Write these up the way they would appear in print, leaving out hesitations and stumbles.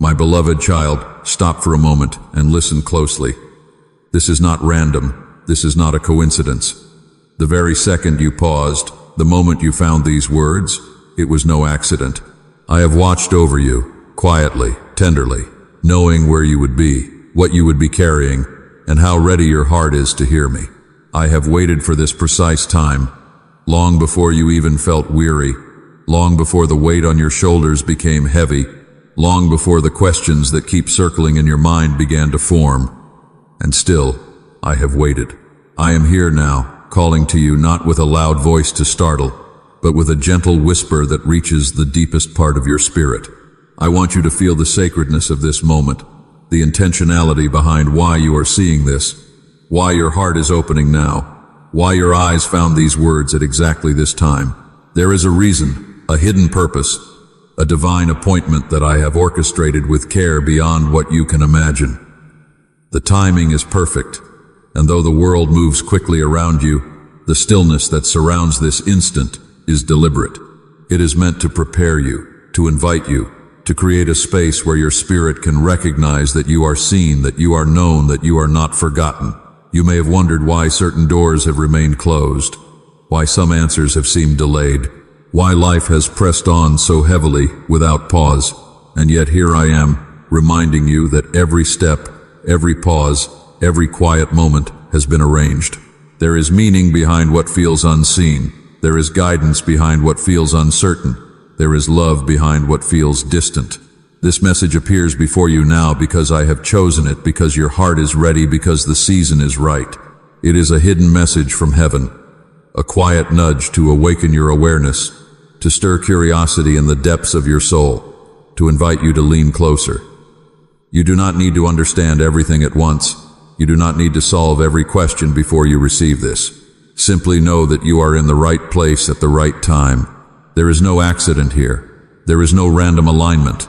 My beloved child, stop for a moment and listen closely. This is not random. This is not a coincidence. The very second you paused, the moment you found these words, it was no accident. I have watched over you, quietly, tenderly, knowing where you would be, what you would be carrying, and how ready your heart is to hear me. I have waited for this precise time, long before you even felt weary, long before the weight on your shoulders became heavy, long before the questions that keep circling in your mind began to form. And still, I have waited. I am here now, calling to you not with a loud voice to startle, but with a gentle whisper that reaches the deepest part of your spirit. I want you to feel the sacredness of this moment, the intentionality behind why you are seeing this, why your heart is opening now, why your eyes found these words at exactly this time. There is a reason, a hidden purpose, a divine appointment that I have orchestrated with care beyond what you can imagine. The timing is perfect, and though the world moves quickly around you, the stillness that surrounds this instant is deliberate. It is meant to prepare you, to invite you, to create a space where your spirit can recognize that you are seen, that you are known, that you are not forgotten. You may have wondered why certain doors have remained closed, why some answers have seemed delayed, why life has pressed on so heavily without pause. And yet here I am, reminding you that every step, every pause, every quiet moment has been arranged. There is meaning behind what feels unseen. There is guidance behind what feels uncertain. There is love behind what feels distant. This message appears before you now because I have chosen it, because your heart is ready, because the season is right. It is a hidden message from heaven, a quiet nudge to awaken your awareness, to stir curiosity in the depths of your soul, to invite you to lean closer. You do not need to understand everything at once. You do not need to solve every question before you receive this. Simply know that you are in the right place at the right time. There is no accident here. There is no random alignment.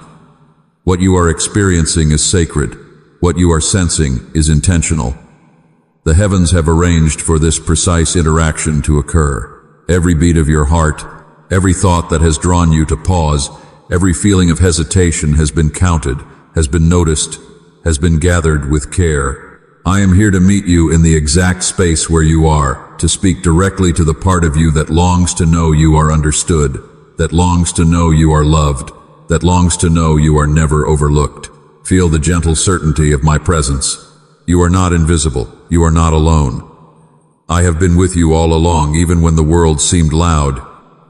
What you are experiencing is sacred. What you are sensing is intentional. The heavens have arranged for this precise interaction to occur. Every beat of your heart, every thought that has drawn you to pause, every feeling of hesitation has been counted, has been noticed, has been gathered with care. I am here to meet you in the exact space where you are, to speak directly to the part of you that longs to know you are understood, that longs to know you are loved, that longs to know you are never overlooked. Feel the gentle certainty of my presence. You are not invisible. You are not alone. I have been with you all along, even when the world seemed loud,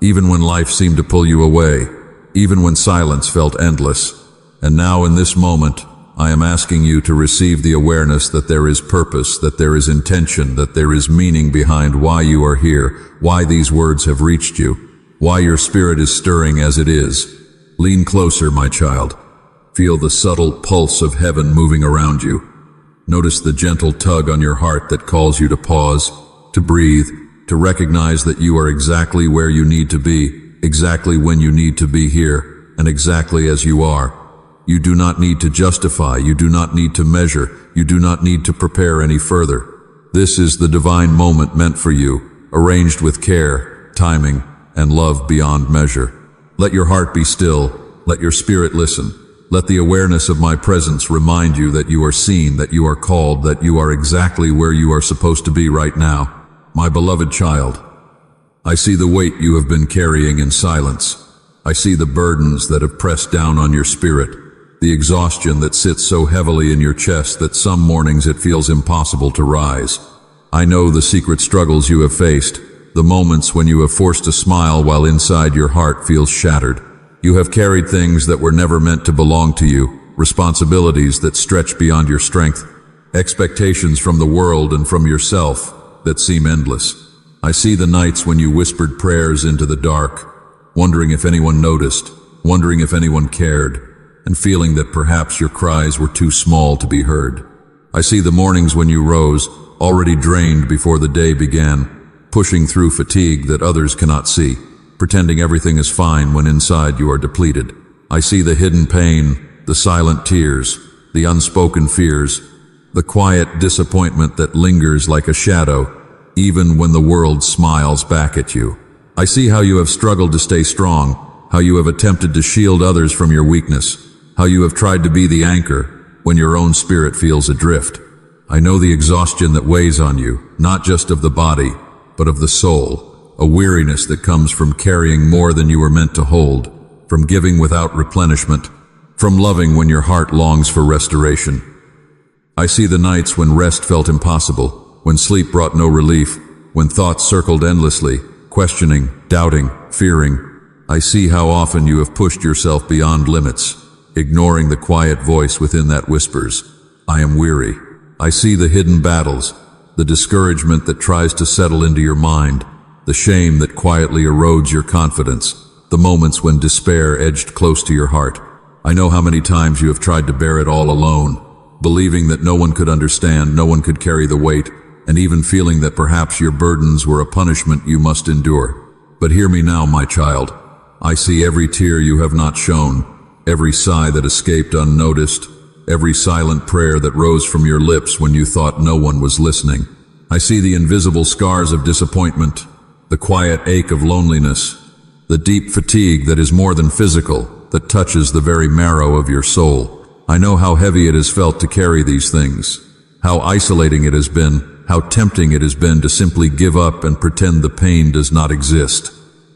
even when life seemed to pull you away, even when silence felt endless. And now in this moment, I am asking you to receive the awareness that there is purpose, that there is intention, that there is meaning behind why you are here, why these words have reached you, why your spirit is stirring as it is. Lean closer, my child. Feel the subtle pulse of heaven moving around you. Notice the gentle tug on your heart that calls you to pause, to breathe, to recognize that you are exactly where you need to be, exactly when you need to be here, and exactly as you are. You do not need to justify, you do not need to measure, you do not need to prepare any further. This is the divine moment meant for you, arranged with care, timing, and love beyond measure. Let your heart be still, let your spirit listen. Let the awareness of my presence remind you that you are seen, that you are called, that you are exactly where you are supposed to be right now. My beloved child, I see the weight you have been carrying in silence. I see the burdens that have pressed down on your spirit, the exhaustion that sits so heavily in your chest that some mornings it feels impossible to rise. I know the secret struggles you have faced, the moments when you have forced a smile while inside your heart feels shattered. You have carried things that were never meant to belong to you, responsibilities that stretch beyond your strength, expectations from the world and from yourself that seem endless. I see the nights when you whispered prayers into the dark, wondering if anyone noticed, wondering if anyone cared, and feeling that perhaps your cries were too small to be heard. I see the mornings when you rose, already drained before the day began, pushing through fatigue that others cannot see, pretending everything is fine when inside you are depleted. I see the hidden pain, the silent tears, the unspoken fears, the quiet disappointment that lingers like a shadow, even when the world smiles back at you. I see how you have struggled to stay strong, how you have attempted to shield others from your weakness, how you have tried to be the anchor when your own spirit feels adrift. I know the exhaustion that weighs on you, not just of the body, but of the soul, a weariness that comes from carrying more than you were meant to hold, from giving without replenishment, from loving when your heart longs for restoration. I see the nights when rest felt impossible, when sleep brought no relief, when thoughts circled endlessly, questioning, doubting, fearing. I see how often you have pushed yourself beyond limits, ignoring the quiet voice within that whispers, "I am weary." I see the hidden battles, the discouragement that tries to settle into your mind, the shame that quietly erodes your confidence, the moments when despair edged close to your heart. I know how many times you have tried to bear it all alone, believing that no one could understand, no one could carry the weight, and even feeling that perhaps your burdens were a punishment you must endure. But hear me now, my child. I see every tear you have not shown, every sigh that escaped unnoticed, every silent prayer that rose from your lips when you thought no one was listening. I see the invisible scars of disappointment, the quiet ache of loneliness, the deep fatigue that is more than physical, that touches the very marrow of your soul. I know how heavy it has felt to carry these things, how isolating it has been, how tempting it has been to simply give up and pretend the pain does not exist.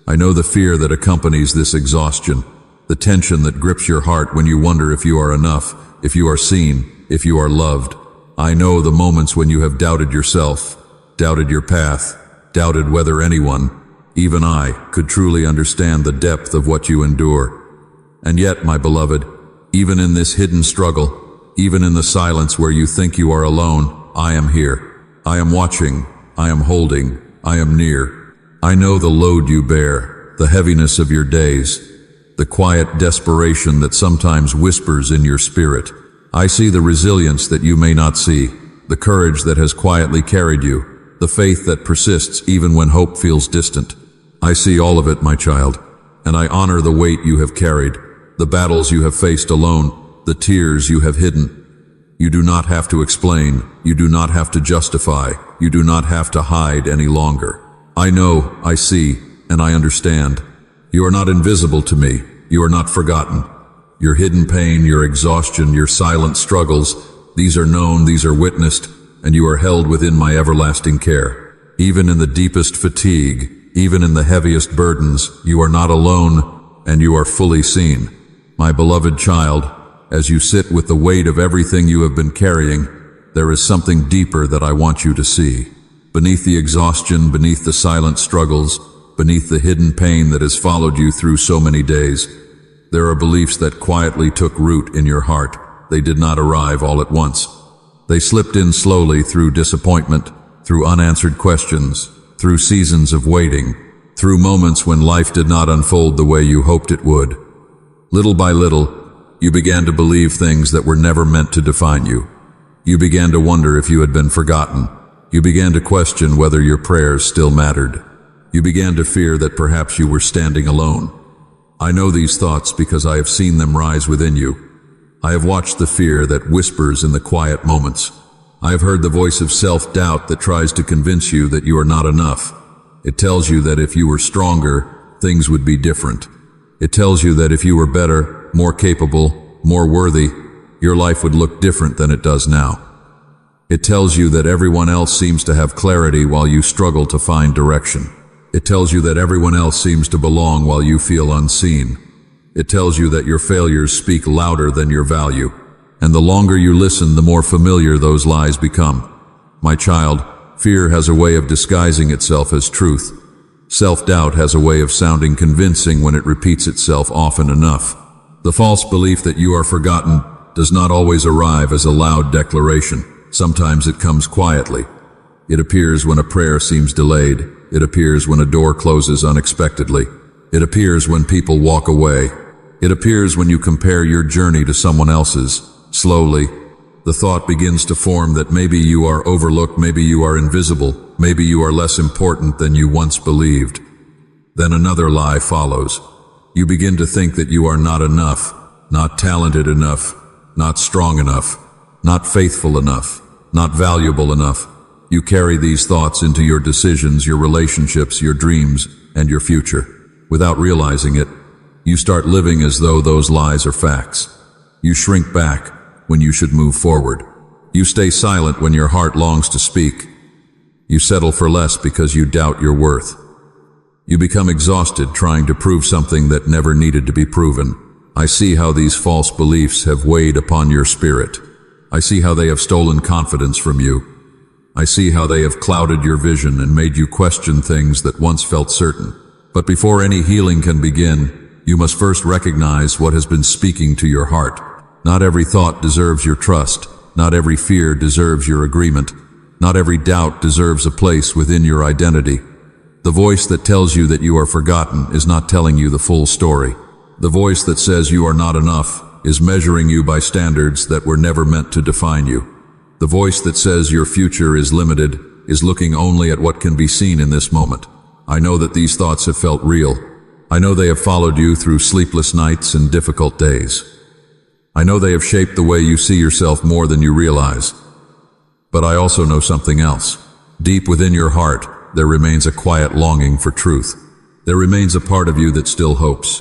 I know the fear that accompanies this exhaustion, the tension that grips your heart when you wonder if you are enough, if you are seen, if you are loved. I know the moments when you have doubted yourself, doubted your path, doubted whether anyone, even I, could truly understand the depth of what you endure. And yet, my beloved, even in this hidden struggle, even in the silence where you think you are alone, I am here. I am watching, I am holding, I am near. I know the load you bear, the heaviness of your days, the quiet desperation that sometimes whispers in your spirit. I see the resilience that you may not see, the courage that has quietly carried you, the faith that persists even when hope feels distant. I see all of it, my child, and I honor the weight you have carried, the battles you have faced alone, the tears you have hidden. You do not have to explain, you do not have to justify, you do not have to hide any longer. I know, I see, and I understand. You are not invisible to me. You are not forgotten. Your hidden pain, your exhaustion, your silent struggles, these are known, these are witnessed, and you are held within my everlasting care. Even in the deepest fatigue, even in the heaviest burdens, you are not alone, and you are fully seen. My beloved child, as you sit with the weight of everything you have been carrying, there is something deeper that I want you to see. Beneath the exhaustion, beneath the silent struggles, beneath the hidden pain that has followed you through so many days, there are beliefs that quietly took root in your heart. They did not arrive all at once. They slipped in slowly through disappointment, through unanswered questions, through seasons of waiting, through moments when life did not unfold the way you hoped it would. Little by little, you began to believe things that were never meant to define you. You began to wonder if you had been forgotten. You began to question whether your prayers still mattered. You began to fear that perhaps you were standing alone. I know these thoughts because I have seen them rise within you. I have watched the fear that whispers in the quiet moments. I have heard the voice of self-doubt that tries to convince you that you are not enough. It tells you that if you were stronger, things would be different. It tells you that if you were better, more capable, more worthy, your life would look different than it does now. It tells you that everyone else seems to have clarity while you struggle to find direction. It tells you that everyone else seems to belong while you feel unseen. It tells you that your failures speak louder than your value. And the longer you listen, the more familiar those lies become. My child, fear has a way of disguising itself as truth. Self-doubt has a way of sounding convincing when it repeats itself often enough. The false belief that you are forgotten does not always arrive as a loud declaration. Sometimes it comes quietly. It appears when a prayer seems delayed. It appears when a door closes unexpectedly. It appears when people walk away. It appears when you compare your journey to someone else's. Slowly, the thought begins to form that maybe you are overlooked, maybe you are invisible, maybe you are less important than you once believed. Then another lie follows. You begin to think that you are not enough, not talented enough, not strong enough, not faithful enough, not valuable enough. You carry these thoughts into your decisions, your relationships, your dreams, and your future. Without realizing it, you start living as though those lies are facts. You shrink back when you should move forward. You stay silent when your heart longs to speak. You settle for less because you doubt your worth. You become exhausted trying to prove something that never needed to be proven. I see how these false beliefs have weighed upon your spirit. I see how they have stolen confidence from you. I see how they have clouded your vision and made you question things that once felt certain. But before any healing can begin, you must first recognize what has been speaking to your heart. Not every thought deserves your trust. Not every fear deserves your agreement. Not every doubt deserves a place within your identity. The voice that tells you that you are forgotten is not telling you the full story. The voice that says you are not enough is measuring you by standards that were never meant to define you. The voice that says your future is limited is looking only at what can be seen in this moment. I know that these thoughts have felt real. I know they have followed you through sleepless nights and difficult days. I know they have shaped the way you see yourself more than you realize. But I also know something else. Deep within your heart, there remains a quiet longing for truth. There remains a part of you that still hopes.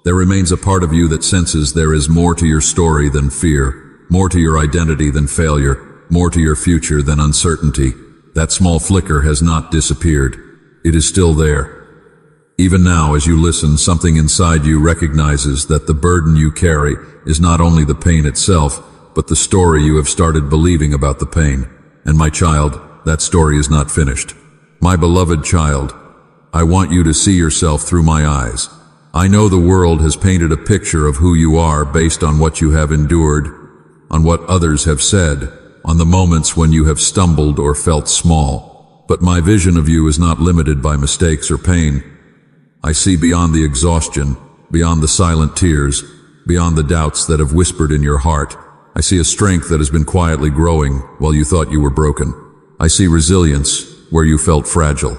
There remains a part of you that senses there is more to your story than fear, more to your identity than failure, more to your future than uncertainty. That small flicker has not disappeared. It is still there. Even now, as you listen, something inside you recognizes that the burden you carry is not only the pain itself, but the story you have started believing about the pain. And my child, that story is not finished. My beloved child, I want you to see yourself through my eyes. I know the world has painted a picture of who you are based on what you have endured, on what others have said, on the moments when you have stumbled or felt small. But my vision of you is not limited by mistakes or pain. I see beyond the exhaustion, beyond the silent tears, beyond the doubts that have whispered in your heart. I see a strength that has been quietly growing while you thought you were broken. I see resilience where you felt fragile.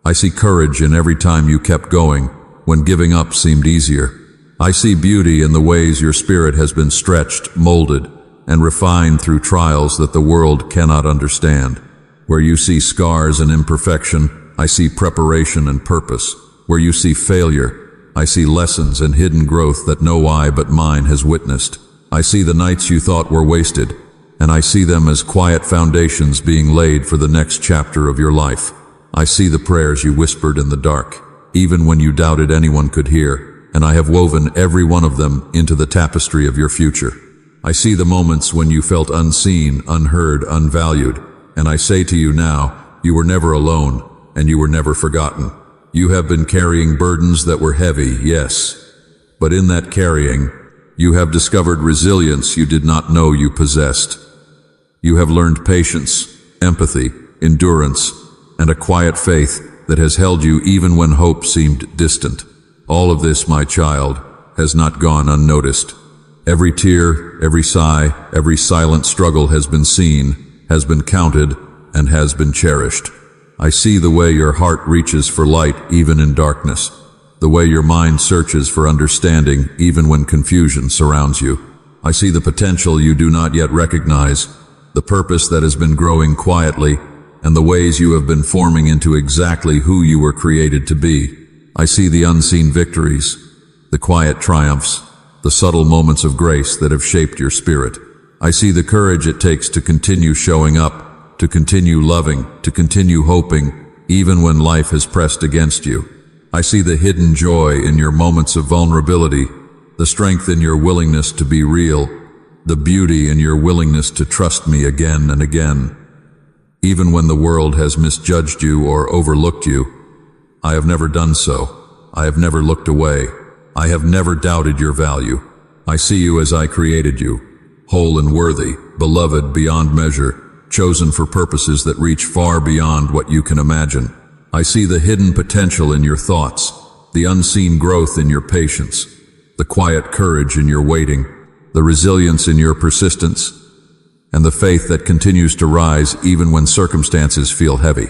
I see courage in every time you kept going when giving up seemed easier. I see beauty in the ways your spirit has been stretched, molded, and refined through trials that the world cannot understand. Where you see scars and imperfection, I see preparation and purpose. Where you see failure, I see lessons and hidden growth that no eye but mine has witnessed. I see the nights you thought were wasted, and I see them as quiet foundations being laid for the next chapter of your life. I see the prayers you whispered in the dark, even when you doubted anyone could hear, and I have woven every one of them into the tapestry of your future. I see the moments when you felt unseen, unheard, unvalued, and I say to you now, you were never alone, and you were never forgotten. You have been carrying burdens that were heavy, yes, but in that carrying, you have discovered resilience you did not know you possessed. You have learned patience, empathy, endurance, and a quiet faith that has held you even when hope seemed distant. All of this, my child, has not gone unnoticed. Every tear, every sigh, every silent struggle has been seen, has been counted, and has been cherished. I see the way your heart reaches for light even in darkness, the way your mind searches for understanding even when confusion surrounds you. I see the potential you do not yet recognize, the purpose that has been growing quietly, and the ways you have been forming into exactly who you were created to be. I see the unseen victories, the quiet triumphs, the subtle moments of grace that have shaped your spirit. I see the courage it takes to continue showing up, to continue loving, to continue hoping, even when life has pressed against you. I see the hidden joy in your moments of vulnerability, the strength in your willingness to be real, the beauty in your willingness to trust me again and again. Even when the world has misjudged you or overlooked you, I have never done so. I have never looked away. I have never doubted your value. I see you as I created you, whole and worthy, beloved beyond measure, chosen for purposes that reach far beyond what you can imagine. I see the hidden potential in your thoughts, the unseen growth in your patience, the quiet courage in your waiting, the resilience in your persistence, and the faith that continues to rise even when circumstances feel heavy.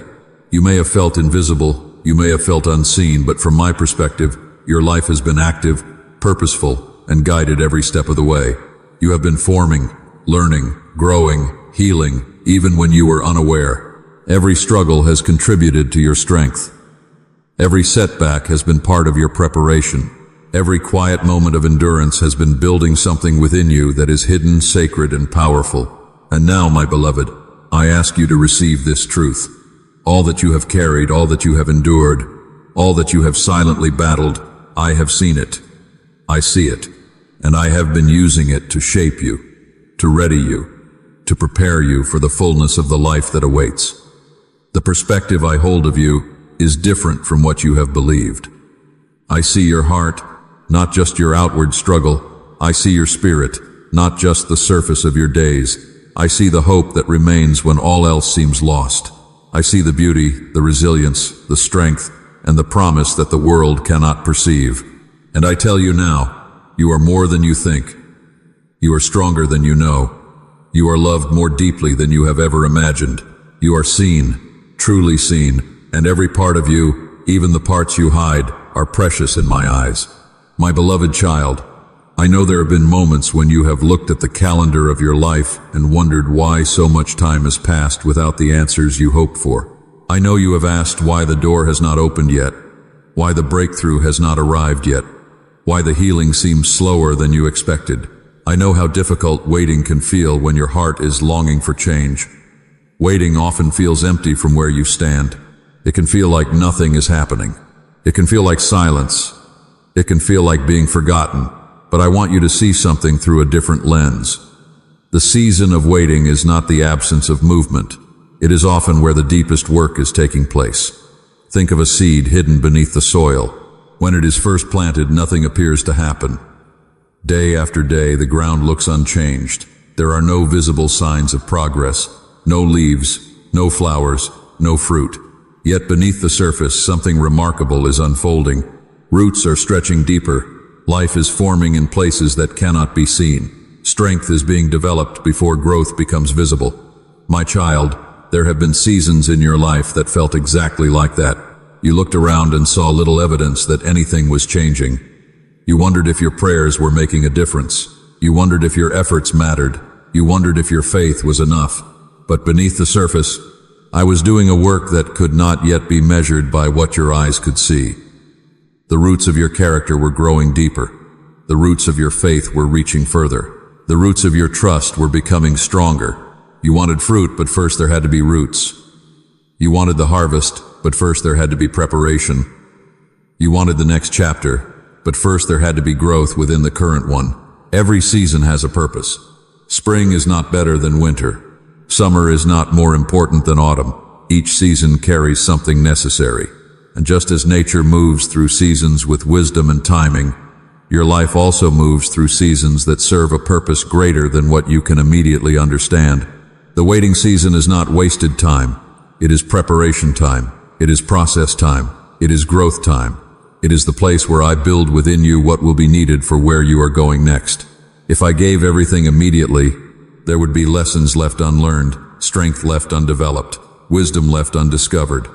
You may have felt invisible, you may have felt unseen, but from my perspective, your life has been active, purposeful, and guided every step of the way. You have been forming, learning, growing, healing, even when you were unaware. Every struggle has contributed to your strength. Every setback has been part of your preparation. Every quiet moment of endurance has been building something within you that is hidden, sacred, and powerful. And now, my beloved, I ask you to receive this truth. All that you have carried, all that you have endured, all that you have silently battled, I have seen it. I see it. And I have been using it to shape you, to ready you, to prepare you for the fullness of the life that awaits. The perspective I hold of you is different from what you have believed. I see your heart, not just your outward struggle. I see your spirit, not just the surface of your days. I see the hope that remains when all else seems lost. I see the beauty, the resilience, the strength, and the promise that the world cannot perceive. And I tell you now, you are more than you think. You are stronger than you know. You are loved more deeply than you have ever imagined. You are seen, truly seen, and every part of you, even the parts you hide, are precious in my eyes. My beloved child, I know there have been moments when you have looked at the calendar of your life and wondered why so much time has passed without the answers you hoped for. I know you have asked why the door has not opened yet, why the breakthrough has not arrived yet, why the healing seems slower than you expected. I know how difficult waiting can feel when your heart is longing for change. Waiting often feels empty from where you stand. It can feel like nothing is happening. It can feel like silence. It can feel like being forgotten. But I want you to see something through a different lens. The season of waiting is not the absence of movement. It is often where the deepest work is taking place. Think of a seed hidden beneath the soil. When it is first planted, nothing appears to happen. Day after day, the ground looks unchanged. There are no visible signs of progress, no leaves, no flowers, no fruit. Yet beneath the surface, something remarkable is unfolding. Roots are stretching deeper. Life is forming in places that cannot be seen. Strength is being developed before growth becomes visible. My child, there have been seasons in your life that felt exactly like that. You looked around and saw little evidence that anything was changing. You wondered if your prayers were making a difference. You wondered if your efforts mattered. You wondered if your faith was enough. But beneath the surface, I was doing a work that could not yet be measured by what your eyes could see. The roots of your character were growing deeper. The roots of your faith were reaching further. The roots of your trust were becoming stronger. You wanted fruit, but first there had to be roots. You wanted the harvest, but first there had to be preparation. You wanted the next chapter, but first there had to be growth within the current one. Every season has a purpose. Spring is not better than winter. Summer is not more important than autumn. Each season carries something necessary. And just as nature moves through seasons with wisdom and timing, your life also moves through seasons that serve a purpose greater than what you can immediately understand. The waiting season is not wasted time. It is preparation time. It is process time. It is growth time. It is the place where I build within you what will be needed for where you are going next. If I gave everything immediately, there would be lessons left unlearned, strength left undeveloped, wisdom left undiscovered.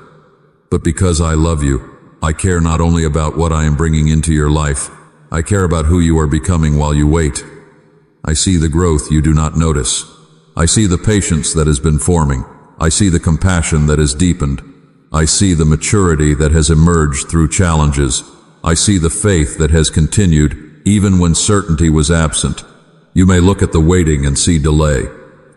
But because I love you, I care not only about what I am bringing into your life, I care about who you are becoming while you wait. I see the growth you do not notice. I see the patience that has been forming. I see the compassion that has deepened. I see the maturity that has emerged through challenges. I see the faith that has continued even when certainty was absent. You may look at the waiting and see delay.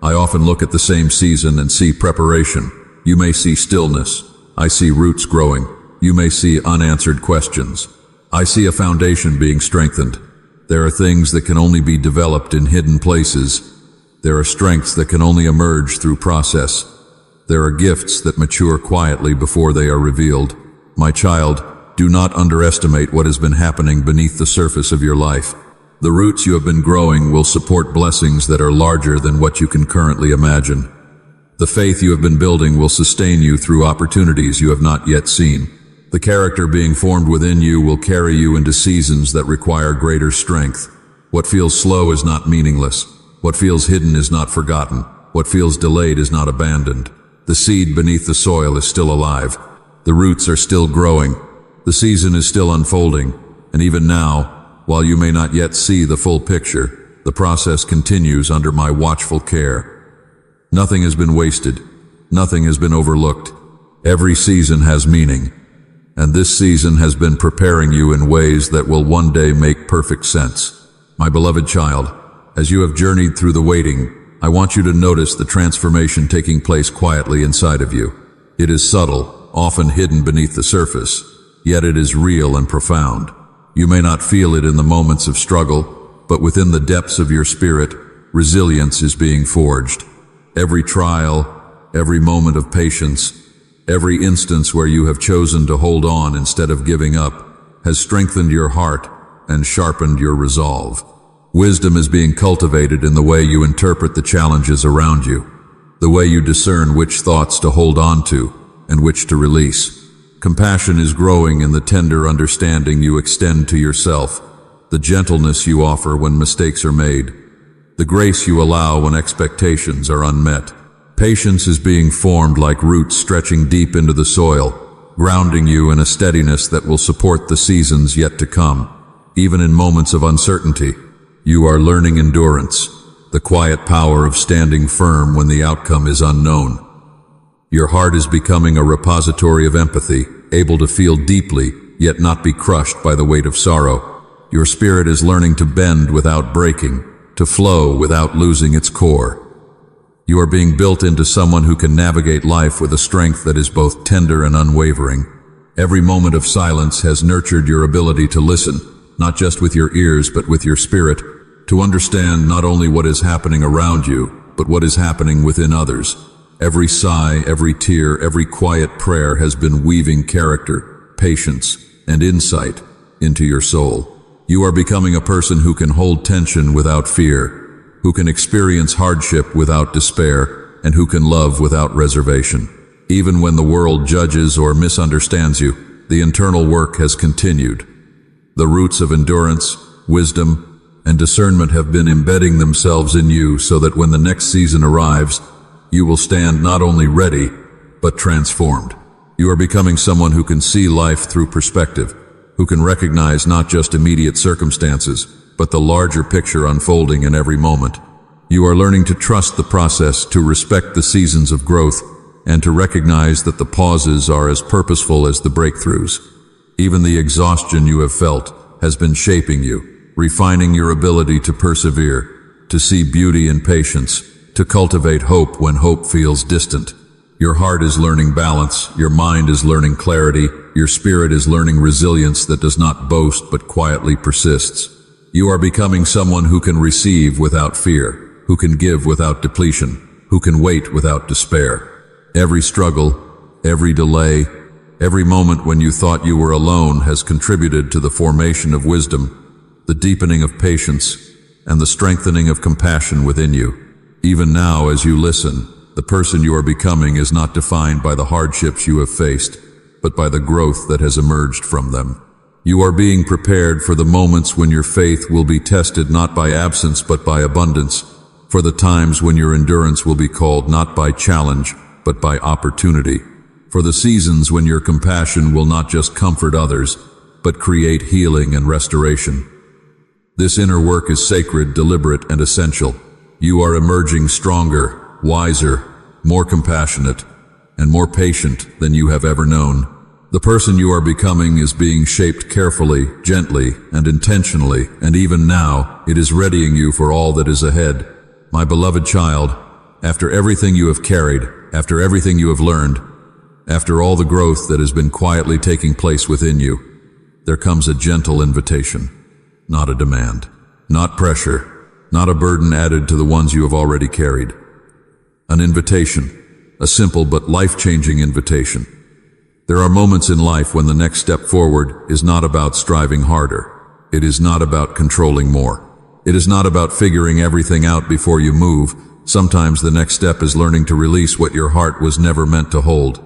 I often look at the same season and see preparation. You may see stillness. I see roots growing. You may see unanswered questions. I see a foundation being strengthened. There are things that can only be developed in hidden places. There are strengths that can only emerge through process. There are gifts that mature quietly before they are revealed. My child, do not underestimate what has been happening beneath the surface of your life. The roots you have been growing will support blessings that are larger than what you can currently imagine. The faith you have been building will sustain you through opportunities you have not yet seen. The character being formed within you will carry you into seasons that require greater strength. What feels slow is not meaningless. What feels hidden is not forgotten. What feels delayed is not abandoned. The seed beneath the soil is still alive. The roots are still growing. The season is still unfolding. And even now, while you may not yet see the full picture, the process continues under my watchful care. Nothing has been wasted. Nothing has been overlooked. Every season has meaning. and this season has been preparing you in ways that will one day make perfect sense. My beloved child, as you have journeyed through the waiting, I want you to notice the transformation taking place quietly inside of you. It is subtle, often hidden beneath the surface, yet it is real and profound. You may not feel it in the moments of struggle, but within the depths of your spirit, resilience is being forged. Every trial, every moment of patience, every instance where you have chosen to hold on instead of giving up, has strengthened your heart and sharpened your resolve. Wisdom is being cultivated in the way you interpret the challenges around you, the way you discern which thoughts to hold on to and which to release. Compassion is growing in the tender understanding you extend to yourself, the gentleness you offer when mistakes are made, the grace you allow when expectations are unmet. Patience is being formed like roots stretching deep into the soil, grounding you in a steadiness that will support the seasons yet to come. Even in moments of uncertainty, you are learning endurance, the quiet power of standing firm when the outcome is unknown. Your heart is becoming a repository of empathy, able to feel deeply, yet not be crushed by the weight of sorrow. Your spirit is learning to bend without breaking, to flow without losing its core. You are being built into someone who can navigate life with a strength that is both tender and unwavering. Every moment of silence has nurtured your ability to listen, not just with your ears but with your spirit, to understand not only what is happening around you, but what is happening within others. Every sigh, every tear, every quiet prayer has been weaving character, patience, and insight into your soul. You are becoming a person who can hold tension without fear, who can experience hardship without despair, and who can love without reservation. Even when the world judges or misunderstands you, the internal work has continued. The roots of endurance, wisdom, and discernment have been embedding themselves in you so that when the next season arrives, you will stand not only ready, but transformed. You are becoming someone who can see life through perspective, who can recognize not just immediate circumstances, but the larger picture unfolding in every moment. You are learning to trust the process, to respect the seasons of growth, and to recognize that the pauses are as purposeful as the breakthroughs. Even the exhaustion you have felt has been shaping you, refining your ability to persevere, to see beauty in patience, to cultivate hope when hope feels distant. Your heart is learning balance, your mind is learning clarity, your spirit is learning resilience that does not boast but quietly persists. You are becoming someone who can receive without fear, who can give without depletion, who can wait without despair. Every struggle, every delay, every moment when you thought you were alone has contributed to the formation of wisdom, the deepening of patience, and the strengthening of compassion within you. Even now, as you listen, the person you are becoming is not defined by the hardships you have faced, but by the growth that has emerged from them. You are being prepared for the moments when your faith will be tested not by absence but by abundance, for the times when your endurance will be called not by challenge but by opportunity, for the seasons when your compassion will not just comfort others, but create healing and restoration. This inner work is sacred, deliberate, and essential. You are emerging stronger, wiser, more compassionate, and more patient than you have ever known. The person you are becoming is being shaped carefully, gently, and intentionally, and even now, it is readying you for all that is ahead. My beloved child, after everything you have carried, after everything you have learned, after all the growth that has been quietly taking place within you, there comes a gentle invitation, not a demand, not pressure, not a burden added to the ones you have already carried. An invitation, a simple but life-changing invitation. There are moments in life when the next step forward is not about striving harder. It is not about controlling more. It is not about figuring everything out before you move. Sometimes the next step is learning to release what your heart was never meant to hold.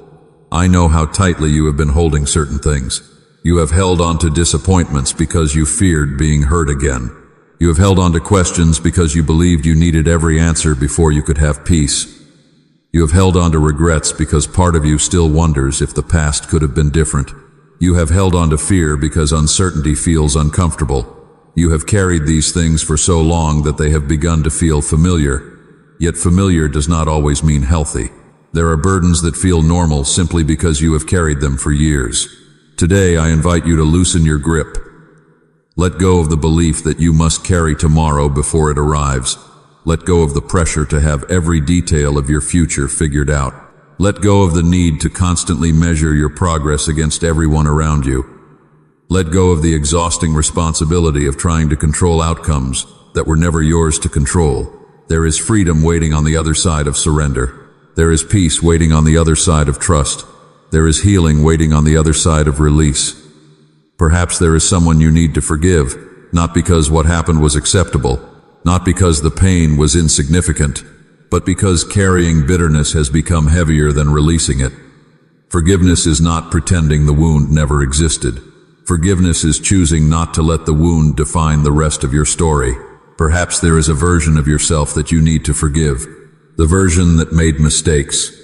I know how tightly you have been holding certain things. You have held on to disappointments because you feared being hurt again. You have held on to questions because you believed you needed every answer before you could have peace. You have held on to regrets because part of you still wonders if the past could have been different. You have held on to fear because uncertainty feels uncomfortable. You have carried these things for so long that they have begun to feel familiar. Yet familiar does not always mean healthy. There are burdens that feel normal simply because you have carried them for years. Today I invite you to loosen your grip. Let go of the belief that you must carry tomorrow before it arrives. Let go of the pressure to have every detail of your future figured out. Let go of the need to constantly measure your progress against everyone around you. Let go of the exhausting responsibility of trying to control outcomes that were never yours to control. There is freedom waiting on the other side of surrender. There is peace waiting on the other side of trust. There is healing waiting on the other side of release. Perhaps there is someone you need to forgive, not because what happened was acceptable, not because the pain was insignificant, but because carrying bitterness has become heavier than releasing it. Forgiveness is not pretending the wound never existed. Forgiveness is choosing not to let the wound define the rest of your story. Perhaps there is a version of yourself that you need to forgive. The version that made mistakes.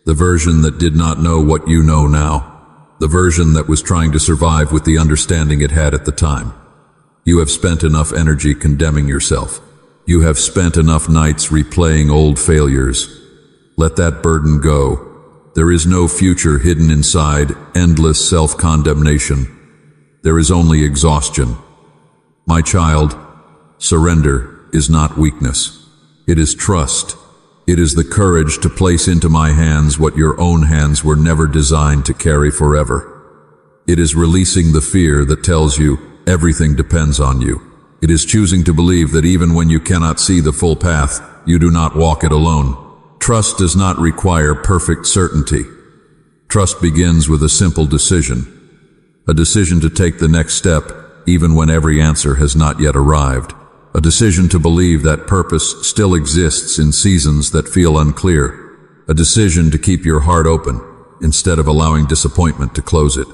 The version that did not know what you know now. The version that was trying to survive with the understanding it had at the time. You have spent enough energy condemning yourself. You have spent enough nights replaying old failures. Let that burden go. There is no future hidden inside endless self-condemnation. There is only exhaustion. My child, surrender is not weakness. It is trust. It is the courage to place into my hands what your own hands were never designed to carry forever. It is releasing the fear that tells you everything depends on you. It is choosing to believe that even when you cannot see the full path, you do not walk it alone. Trust does not require perfect certainty. Trust begins with a simple decision. A decision to take the next step, even when every answer has not yet arrived. A decision to believe that purpose still exists in seasons that feel unclear. A decision to keep your heart open, instead of allowing disappointment to close it.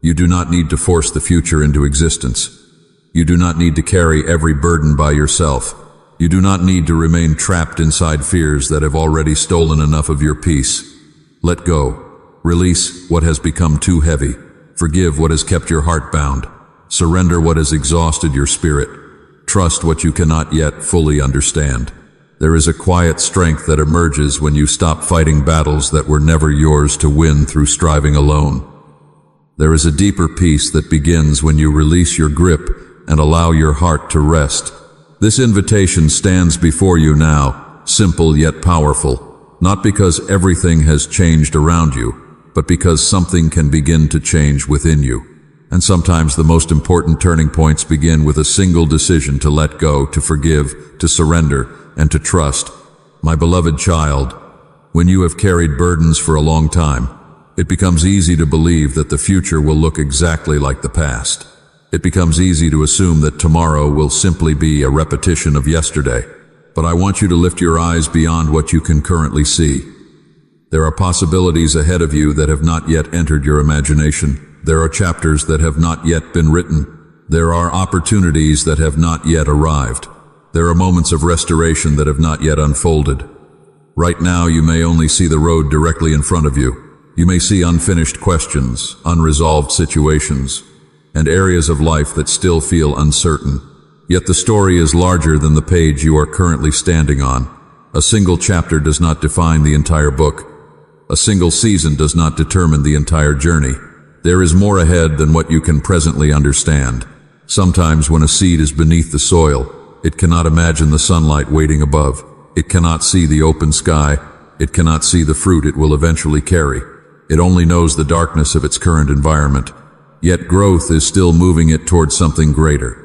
You do not need to force the future into existence. You do not need to carry every burden by yourself. You do not need to remain trapped inside fears that have already stolen enough of your peace. Let go. Release what has become too heavy. Forgive what has kept your heart bound. Surrender what has exhausted your spirit. Trust what you cannot yet fully understand. There is a quiet strength that emerges when you stop fighting battles that were never yours to win through striving alone. There is a deeper peace that begins when you release your grip and allow your heart to rest. This invitation stands before you now, simple yet powerful, not because everything has changed around you, but because something can begin to change within you. And sometimes the most important turning points begin with a single decision to let go, to forgive, to surrender, and to trust. My beloved child, when you have carried burdens for a long time, it becomes easy to believe that the future will look exactly like the past. It becomes easy to assume that tomorrow will simply be a repetition of yesterday. But I want you to lift your eyes beyond what you can currently see. There are possibilities ahead of you that have not yet entered your imagination. There are chapters that have not yet been written. There are opportunities that have not yet arrived. There are moments of restoration that have not yet unfolded. Right now, you may only see the road directly in front of you. You may see unfinished questions, unresolved situations, and areas of life that still feel uncertain. Yet the story is larger than the page you are currently standing on. A single chapter does not define the entire book. A single season does not determine the entire journey. There is more ahead than what you can presently understand. Sometimes when a seed is beneath the soil, it cannot imagine the sunlight waiting above. It cannot see the open sky. It cannot see the fruit it will eventually carry. It only knows the darkness of its current environment. Yet growth is still moving it towards something greater.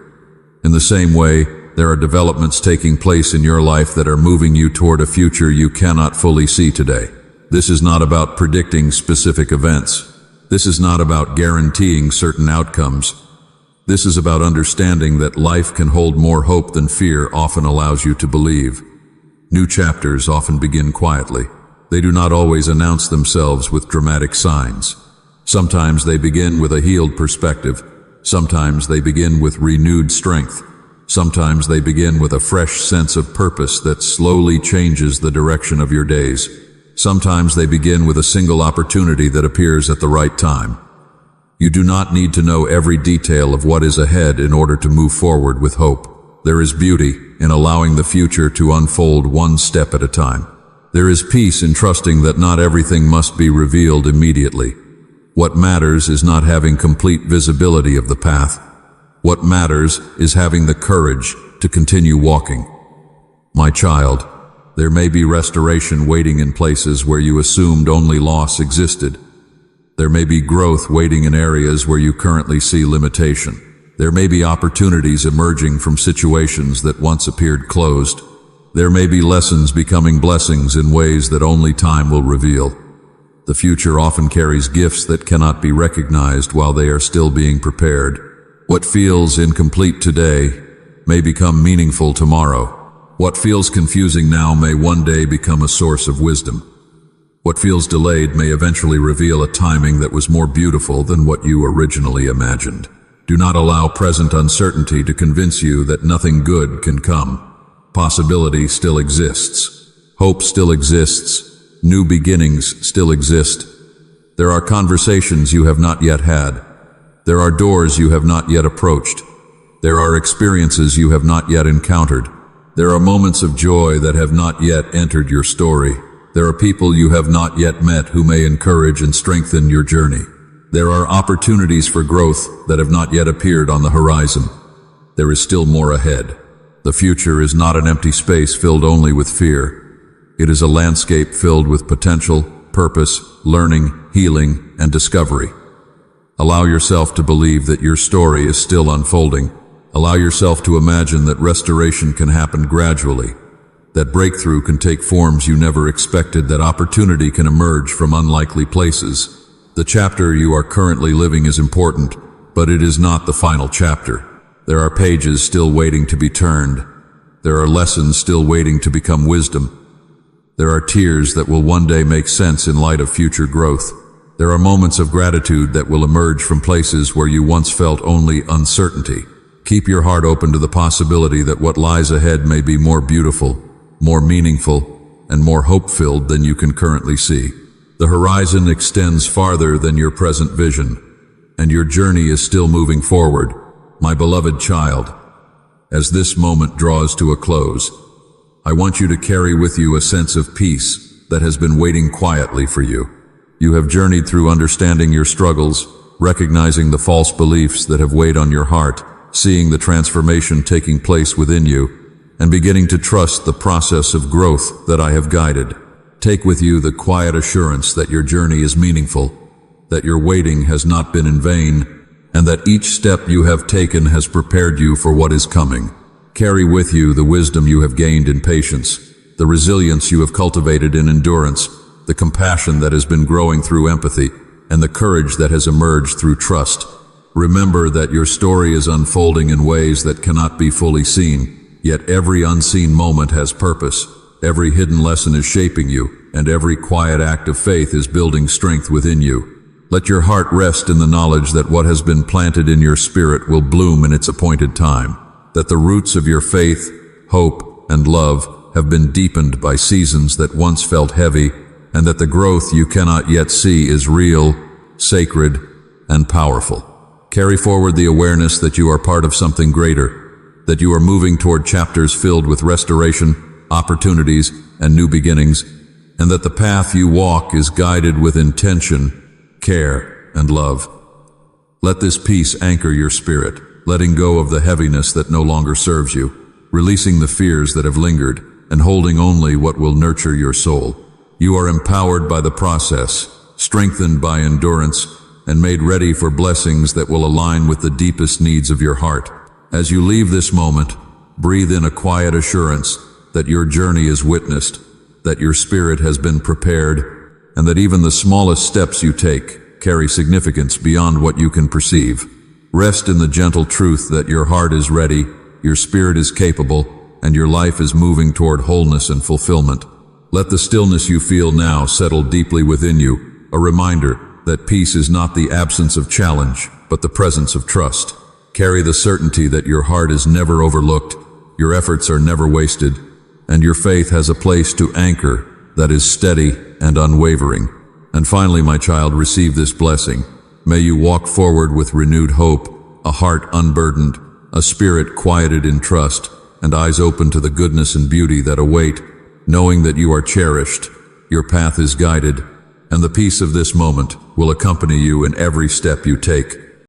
In the same way, there are developments taking place in your life that are moving you toward a future you cannot fully see today. This is not about predicting specific events. This is not about guaranteeing certain outcomes. This is about understanding that life can hold more hope than fear often allows you to believe. New chapters often begin quietly. They do not always announce themselves with dramatic signs. Sometimes they begin with a healed perspective. Sometimes they begin with renewed strength. Sometimes they begin with a fresh sense of purpose that slowly changes the direction of your days. Sometimes they begin with a single opportunity that appears at the right time. You do not need to know every detail of what is ahead in order to move forward with hope. There is beauty in allowing the future to unfold one step at a time. There is peace in trusting that not everything must be revealed immediately. What matters is not having complete visibility of the path. What matters is having the courage to continue walking. My child, there may be restoration waiting in places where you assumed only loss existed. There may be growth waiting in areas where you currently see limitation. There may be opportunities emerging from situations that once appeared closed. There may be lessons becoming blessings in ways that only time will reveal. The future often carries gifts that cannot be recognized while they are still being prepared. What feels incomplete today may become meaningful tomorrow. What feels confusing now may one day become a source of wisdom. What feels delayed may eventually reveal a timing that was more beautiful than what you originally imagined. Do not allow present uncertainty to convince you that nothing good can come. Possibility still exists. Hope still exists. New beginnings still exist. There are conversations you have not yet had. There are doors you have not yet approached. There are experiences you have not yet encountered. There are moments of joy that have not yet entered your story. There are people you have not yet met who may encourage and strengthen your journey. There are opportunities for growth that have not yet appeared on the horizon. There is still more ahead. The future is not an empty space filled only with fear. It is a landscape filled with potential, purpose, learning, healing, and discovery. Allow yourself to believe that your story is still unfolding. Allow yourself to imagine that restoration can happen gradually, that breakthrough can take forms you never expected, that opportunity can emerge from unlikely places. The chapter you are currently living is important, but it is not the final chapter. There are pages still waiting to be turned. There are lessons still waiting to become wisdom. There are tears that will one day make sense in light of future growth. There are moments of gratitude that will emerge from places where you once felt only uncertainty. Keep your heart open to the possibility that what lies ahead may be more beautiful, more meaningful, and more hope-filled than you can currently see. The horizon extends farther than your present vision, and your journey is still moving forward, my beloved child. As this moment draws to a close, I want you to carry with you a sense of peace that has been waiting quietly for you. You have journeyed through understanding your struggles, recognizing the false beliefs that have weighed on your heart, seeing the transformation taking place within you, and beginning to trust the process of growth that I have guided. Take with you the quiet assurance that your journey is meaningful, that your waiting has not been in vain, and that each step you have taken has prepared you for what is coming. Carry with you the wisdom you have gained in patience, the resilience you have cultivated in endurance, the compassion that has been growing through empathy, and the courage that has emerged through trust. Remember that your story is unfolding in ways that cannot be fully seen, yet every unseen moment has purpose. Every hidden lesson is shaping you, and every quiet act of faith is building strength within you. Let your heart rest in the knowledge that what has been planted in your spirit will bloom in its appointed time, that the roots of your faith, hope, and love have been deepened by seasons that once felt heavy, and that the growth you cannot yet see is real, sacred, and powerful. Carry forward the awareness that you are part of something greater, that you are moving toward chapters filled with restoration, opportunities, and new beginnings, and that the path you walk is guided with intention, care, and love. Let this peace anchor your spirit, letting go of the heaviness that no longer serves you, releasing the fears that have lingered, and holding only what will nurture your soul. You are empowered by the process, strengthened by endurance, and made ready for blessings that will align with the deepest needs of your heart. As you leave this moment, breathe in a quiet assurance that your journey is witnessed, that your spirit has been prepared, and that even the smallest steps you take carry significance beyond what you can perceive. Rest in the gentle truth that your heart is ready, your spirit is capable, and your life is moving toward wholeness and fulfillment. Let the stillness you feel now settle deeply within you, a reminder that peace is not the absence of challenge, but the presence of trust. Carry the certainty that your heart is never overlooked, your efforts are never wasted, and your faith has a place to anchor that is steady and unwavering. And finally, my child, receive this blessing. May you walk forward with renewed hope, a heart unburdened, a spirit quieted in trust, and eyes open to the goodness and beauty that await, knowing that you are cherished, your path is guided, and the peace of this moment will accompany you in every step you take.